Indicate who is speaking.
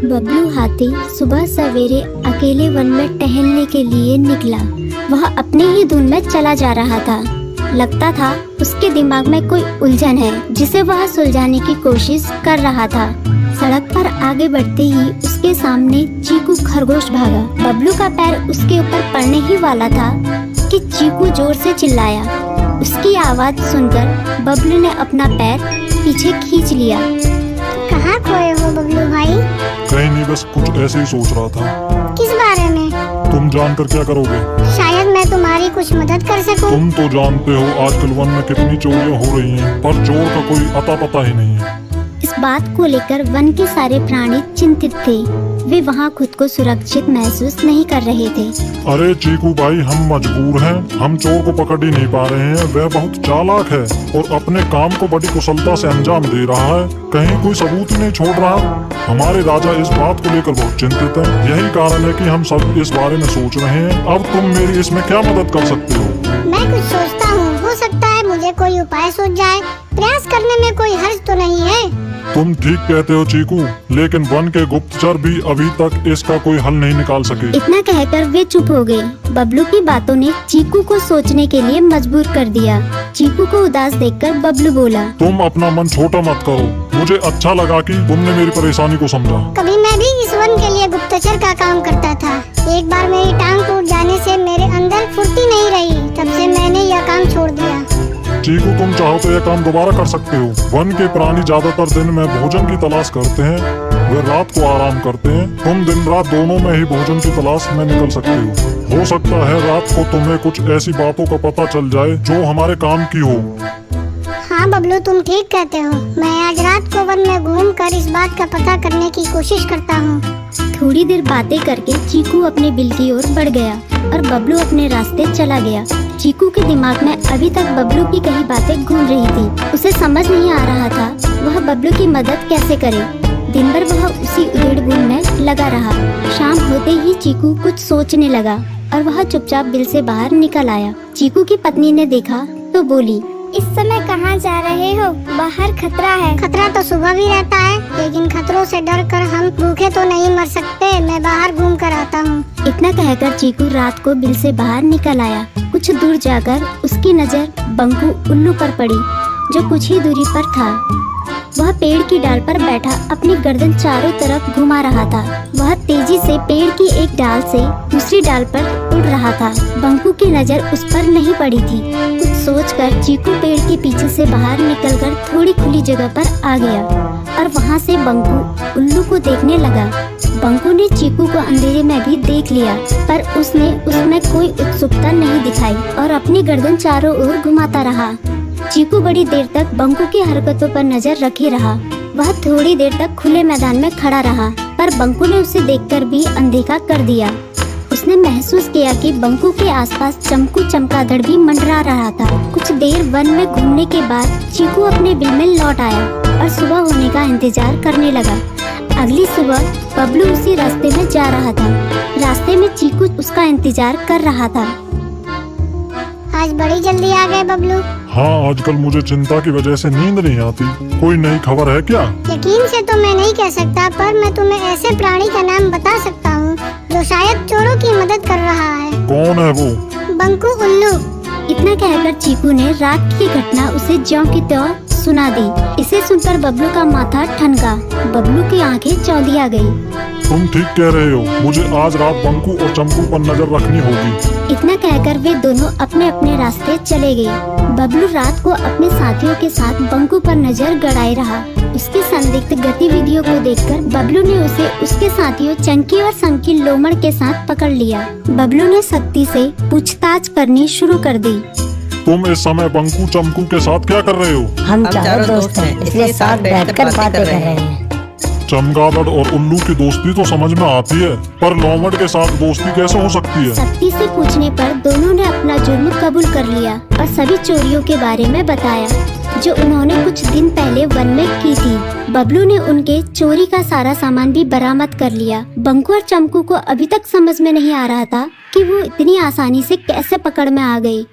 Speaker 1: बबलू हाथी सुबह सवेरे अकेले वन में टहलने के लिए निकला। वह अपने ही धुन में चला जा रहा था। लगता था उसके दिमाग में कोई उलझन है जिसे वह सुलझाने की कोशिश कर रहा था। सड़क पर आगे बढ़ते ही उसके सामने चीकू खरगोश भागा। बबलू का पैर उसके ऊपर पड़ने ही वाला था कि चीकू जोर से चिल्लाया। उसकी आवाज सुनकर बबलू ने अपना पैर पीछे खींच लिया।
Speaker 2: कहाँ खोए हो बबलू भाई?
Speaker 3: कहीं नहीं, बस कुछ ऐसे ही सोच रहा था।
Speaker 2: किस बारे में?
Speaker 3: तुम जानकर क्या करोगे?
Speaker 2: शायद मैं तुम्हारी कुछ मदद कर सकूं।
Speaker 3: तुम तो जानते हो आजकल वन में कितनी चोरियां हो रही हैं, पर चोर का कोई अता पता ही नहीं है।
Speaker 1: इस बात को लेकर वन के सारे प्राणी चिंतित थे। वे वहाँ खुद को सुरक्षित महसूस नहीं कर रहे थे।
Speaker 3: अरे चीकू भाई, हम मजबूर हैं। हम चोर को पकड़ ही नहीं पा रहे हैं। वह बहुत चालाक है और अपने काम को बड़ी कुशलता से अंजाम दे रहा है। कहीं कोई सबूत ही नहीं छोड़ रहा। हमारे राजा इस बात को लेकर बहुत चिंतित हैं। यही कारण है कि हम सब इस बारे में सोच रहे हैं। अब तुम मेरी इसमें क्या मदद कर सकते हो?
Speaker 2: मैं कुछ सोचता हूँ, हो सकता है मुझे कोई उपाय सूझ जाए। प्रयास करने में कोई हर्ज तो नहीं है।
Speaker 3: तुम ठीक कहते हो चीकू, लेकिन वन के गुप्तचर भी अभी तक इसका कोई हल नहीं निकाल सके।
Speaker 1: इतना कहकर वे चुप हो गए। बबलू की बातों ने चीकू को सोचने के लिए मजबूर कर दिया। चीकू को उदास देखकर बबलू बोला,
Speaker 3: तुम अपना मन छोटा मत करो। मुझे अच्छा लगा कि तुमने मेरी परेशानी को समझा।
Speaker 2: कभी मैं भी इस वन के लिए गुप्तचर का काम करता था। एक बार मेरी टांग टूट जाने से मेरे अंदर फुर्ती नहीं रही। तब से मैंने यह काम छोड़ दिया।
Speaker 3: चीकू, तुम चाहो तो यह काम दोबारा कर सकते हो। वन के प्राणी ज्यादातर दिन में भोजन की तलाश करते हैं, वे रात को आराम करते हैं। तुम दिन रात दोनों में ही भोजन की तलाश में निकल सकते हो सकता है रात को तुम्हें कुछ ऐसी बातों का पता चल जाए जो हमारे काम की हो।
Speaker 2: हाँ बबलू, तुम ठीक कहते हो। मैं आज रात को वन में घूमकर इस बात का पता करने की कोशिश करता हूँ।
Speaker 1: थोड़ी देर बातें करके चीकू अपने बिल की ओर बढ़ गया और बबलू अपने रास्ते चला गया। चीकू के दिमाग में अभी तक बबलू की कई बातें घूम रही थी। उसे समझ नहीं आ रहा था वह बबलू की मदद कैसे करे। दिन भर वह उसी उधेड़-बुन में लगा रहा। शाम होते ही चीकू कुछ सोचने लगा और वह चुपचाप बिल से बाहर निकल आया। चीकू की पत्नी ने देखा तो बोली,
Speaker 2: इस समय कहाँ जा रहे हो? बाहर खतरा है। खतरा तो सुबह भी रहता है, लेकिन खतरों से डरकर हम भूखे तो नहीं मर सकते। मैं बाहर घूम कर आता हूँ।
Speaker 1: इतना कहकर चीकू रात को बिल से बाहर निकल आया। कुछ दूर जाकर उसकी नजर बंकू उल्लू पर पड़ी, जो कुछ ही दूरी पर था। वह पेड़ की डाल पर बैठा अपनी गर्दन चारों तरफ घुमा रहा था। वह तेजी से पेड़ की एक डाल से दूसरी डाल पर उड़ रहा था। बंकू की नजर उस पर नहीं पड़ी थी। कुछ सोचकर चीकू पेड़ के पीछे से बाहर निकलकर थोड़ी खुली जगह पर आ गया और वहाँ से बंकू उल्लू को देखने लगा। बंकू ने चीकू को अंधेरे में भी देख लिया, पर उसने उसमें कोई उत्सुकता नहीं दिखाई और अपनी गर्दन चारों ओर घुमाता रहा। चीकू बड़ी देर तक बंकू की हरकतों पर नजर रखे रहा। वह थोड़ी देर तक खुले मैदान में खड़ा रहा, पर बंकू ने उसे देखकर भी अनदेखा कर दिया। उसने महसूस किया कि बंकू के आसपास चमकू चमगादड़ भी मंडरा रहा था। कुछ देर वन में घूमने के बाद चीकू अपने बिल में लौट आया और सुबह होने का इंतजार करने लगा। अगली सुबह बबलू उसी रास्ते में जा रहा था। रास्ते में चीकू उसका इंतजार कर रहा था।
Speaker 2: आज बड़ी जल्दी आ गए बबलू।
Speaker 3: हाँ, आजकल मुझे चिंता की वजह से नींद नहीं आती। कोई नई खबर है क्या?
Speaker 2: यकीन से तो मैं नहीं कह सकता, पर मैं तुम्हें ऐसे प्राणी का नाम बता सकता हूँ जो शायद चोरों की मदद कर रहा है।
Speaker 3: कौन है वो?
Speaker 2: बंकू उल्लू।
Speaker 1: इतना कहकर चीकू ने रात की घटना उसे ज्यों की त्यों सुना दी। इसे सुनकर बबलू का माथा ठनका। बबलू की आंखें चौंधिया गई।
Speaker 3: तुम ठीक कह रहे हो। मुझे आज रात बंकू और चंपू पर नजर रखनी होगी।
Speaker 1: इतना कहकर वे दोनों अपने अपने रास्ते चले गए। बबलू रात को अपने साथियों के साथ बंकू पर नजर गड़ाए रहा। उसकी संदिग्ध गतिविधियों को देखकर बबलू ने उसे उसके साथियों चंकी और संकी लोमड़ के साथ पकड़ लिया। बबलू ने सख्ती से पूछताछ करनी शुरू कर दी।
Speaker 3: तुम इस समय बंकू चंपू के साथ क्या कर रहे हो?
Speaker 4: हम चारों दोस्त हैं, इसलिए साथ बैठकर बातें कर रहे हैं।
Speaker 3: चमगादड़ और उल्लू की दोस्ती तो समझ में आती है, पर लोमड़ के साथ दोस्ती कैसे हो सकती है?
Speaker 1: सख्ती से पूछने पर दोनों ने अपना जुर्म कबूल कर लिया और सभी चोरियों के बारे में बताया जो उन्होंने कुछ दिन पहले वन में की थी। बबलू ने उनके चोरी का सारा सामान भी बरामद कर लिया। बंकू और चंपू को अभी तक समझ में नहीं आ रहा था कि वो इतनी आसानी से कैसे पकड़ में आ गई।